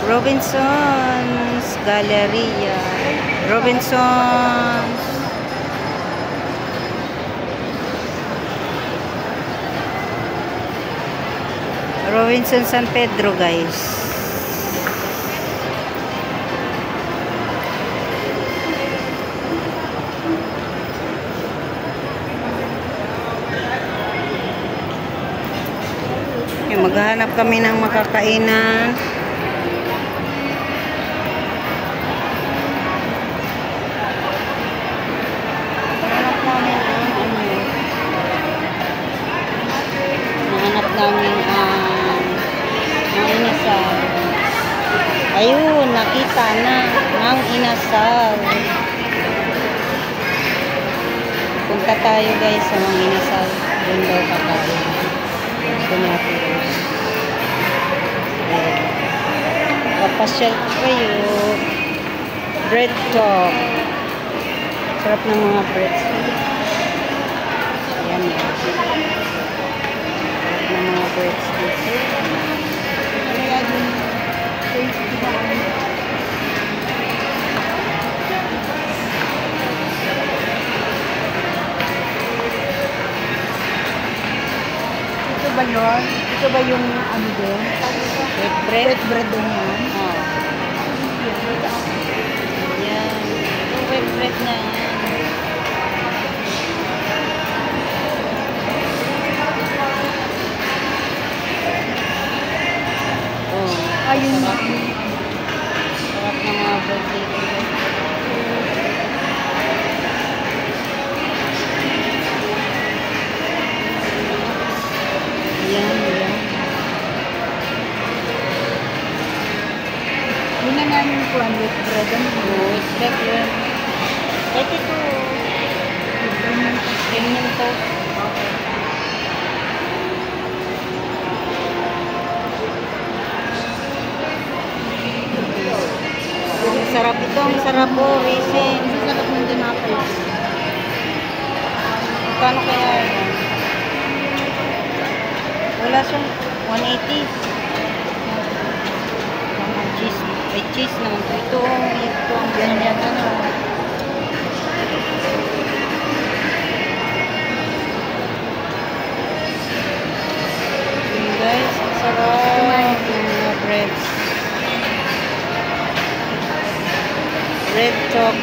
Robinson's Galleria. Robinson's. Robinson San Pedro, guys. Maghahanap kami ng makakainan. Nahanap namin ang inasal. Ayun, nakita na ang inasal. Punta tayo, guys, sa mga inasal. Doon daw kakain. Gusto natin. Papasyal kayo. Bread talk. Sarap ng mga breads. Ayan yan. Sarap ng mga breads dito. Ito ba yun? Ito ba yung ano doon? Wet bread? Wet bread doon yan? Oo. Yan. Ito wet bread na. Oh. Ayun na. Sarap ng mga bread dito. Yan, yan. Yun na namin po ang wet bread. Wet bread yan. Kahit ito. Premium toast. Ang sarap ito. Ang sarap po. Raisin. Ang sarap ng tinapay. Magkano kaya yan? Wala siyang 180. Cheese. Ay, cheese naman po. Ito ang Ganyan ano. Guys, ang sarap. Mga breads. Bread talk.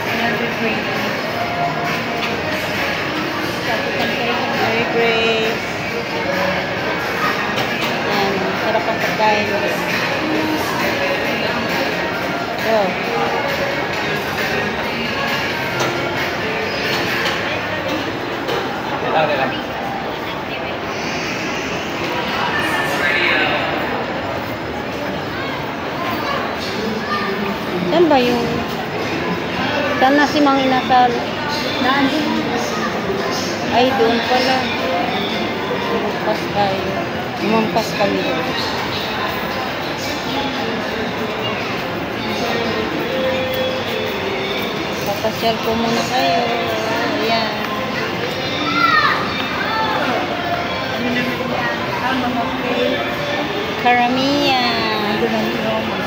Another bread. Mary Grace. Yan. Sarap ang pagkain. Oh. Saan ba yung... Saan na si Mang Inasal? Nandun. Ay, doon pala. Lumampas tayo. Lumampas kami. Papasyal po muna kayo. Ayan. Ano naman yan? Mga cake. Karamihan. Nandun ang mga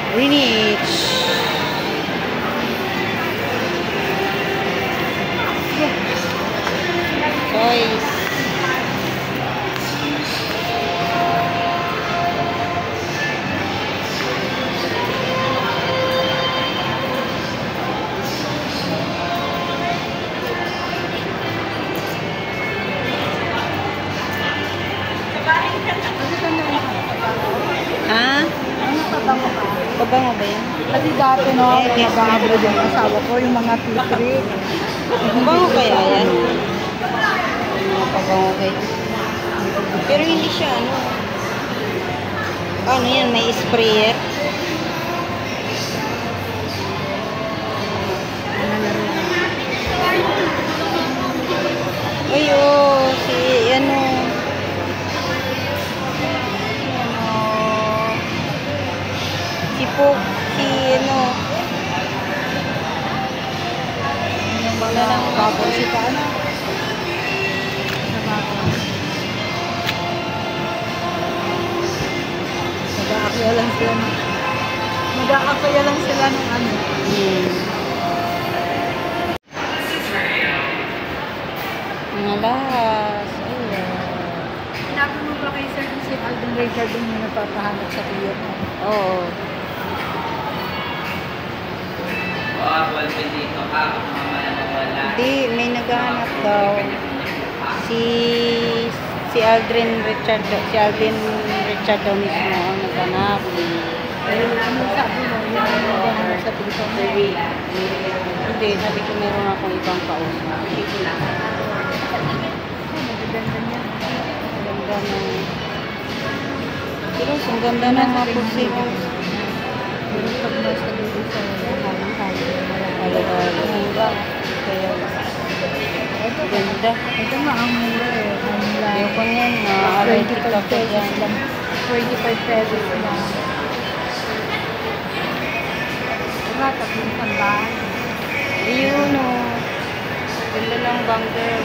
Greenwich. Toys. Ha? Ano pabango ka? Pabango ba yan? Kasi dati no, Yes. nag-abroad yung asawa ko, yung mga titri. Pabango kaya yan? Mga pabango kaya. Pero hindi siya ano. Ano yan? May sprayer? Ay, oh. Si ano. Si po. Si ano. Yung mga bubble si Tana. Sa bubble. Kaya lang sila ng ano. Mga lahas. Ayan. Tinatanong ba kay Sir si Alden Richard yung napapahanap sa tiyo mo? Oo. Hindi, may naghahanap daw. Si Alden Richard daw mismo ang naghanap. Ano sabi mo? Yung napapahanap sa tiyo mo? Hindi, sabi ko meron akong ibang kausap. Magaganda niya. Ganda na. Pero ang ganda na mga pusino. Pero pag nasa dito sa hanggang-hanggang, Halo-halo. Mura. Kaya, ito ganda. Ito nga ang mura eh. Ang Yung ko niyan, allergic 25 ako pesos dyan. lang. 25 pesos lang. Diba, tatlong sandaan. Ayun o. Ganda lang bangger.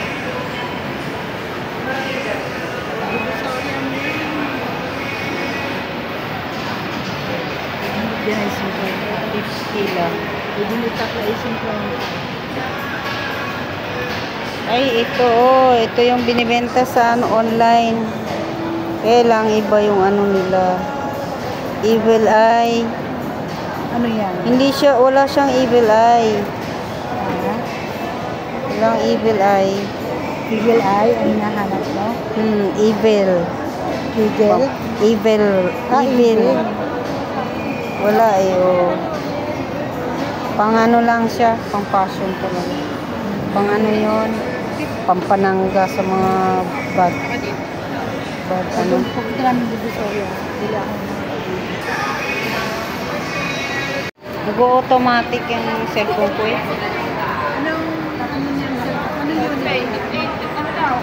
Yan ay 50 lang. Idinitak na ay 50. Ay, ito oh. Ito yung binibenta sa online. Kaya lang iba yung ano nila. Evil Eye. Ano yan? Hindi siya, wala siyang Evil Eye. Ah, Walang Evil Eye. Eagle Eye, ang hinahanap mo? Evil. Eagle? Evil. Evil. Wala eh, oh. Pang ano lang siya, pang fashion ko lang. Pang ano yun, pampanangga sa mga bad ano. Pagkita namin dito sa iyo, bila ako Nag-automatic yung cellphone ko eh. Anong, ano yun?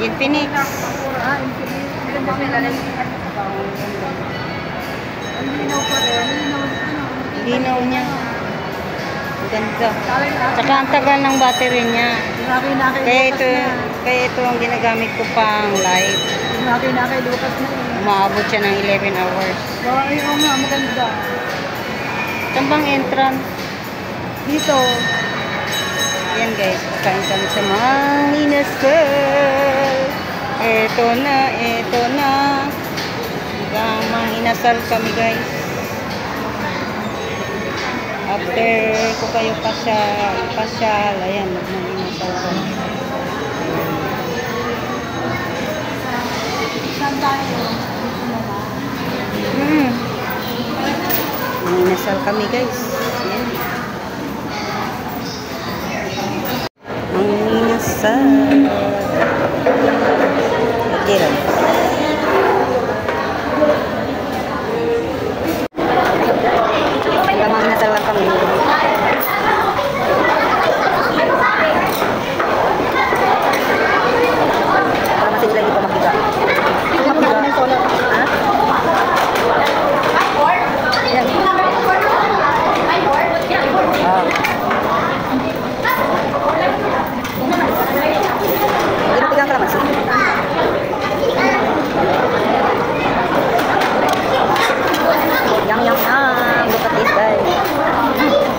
Infinix. Ah, Infinix. Maganda sila lang. Ang linaw pa rin. Linaw niya. Ganda. Tsaka ang tagal ng battery niya. Kaya ito ang ginagamit ko pang light. Nakay Lucas na eh. Umaabot siya ng 11 hours. Oo nga, maganda. Saan bang entrance? Dito. Yan guys, kain kami sa Mang Inasal. Eto na. Hanggang Mang Inasal kami guys. After ko kayo pasyal, ayan, Mang Inasal kami. Saan tayo? Mang Inasal kami guys. Ayan. Mang Inasal. Okay lang. Mang Inasal lang kami. Para masig lagi pa makita. Ha? Yan. Hindi mo pegang kalamansi. Yum. Look at this guys.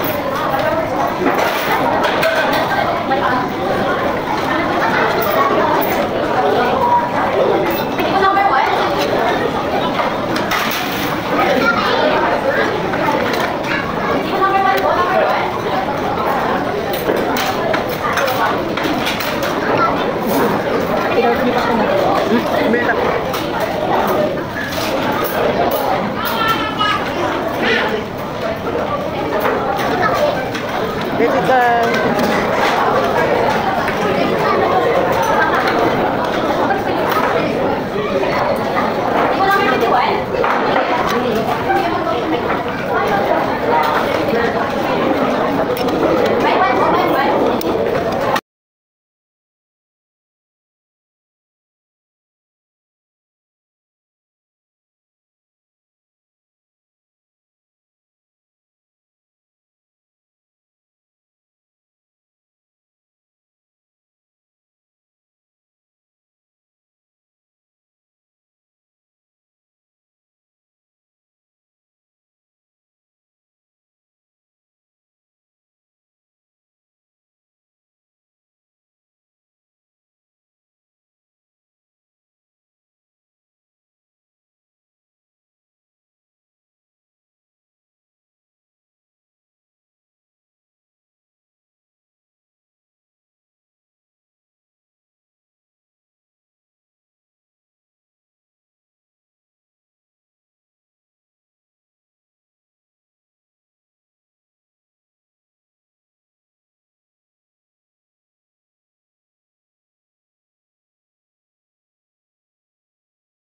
Jessica.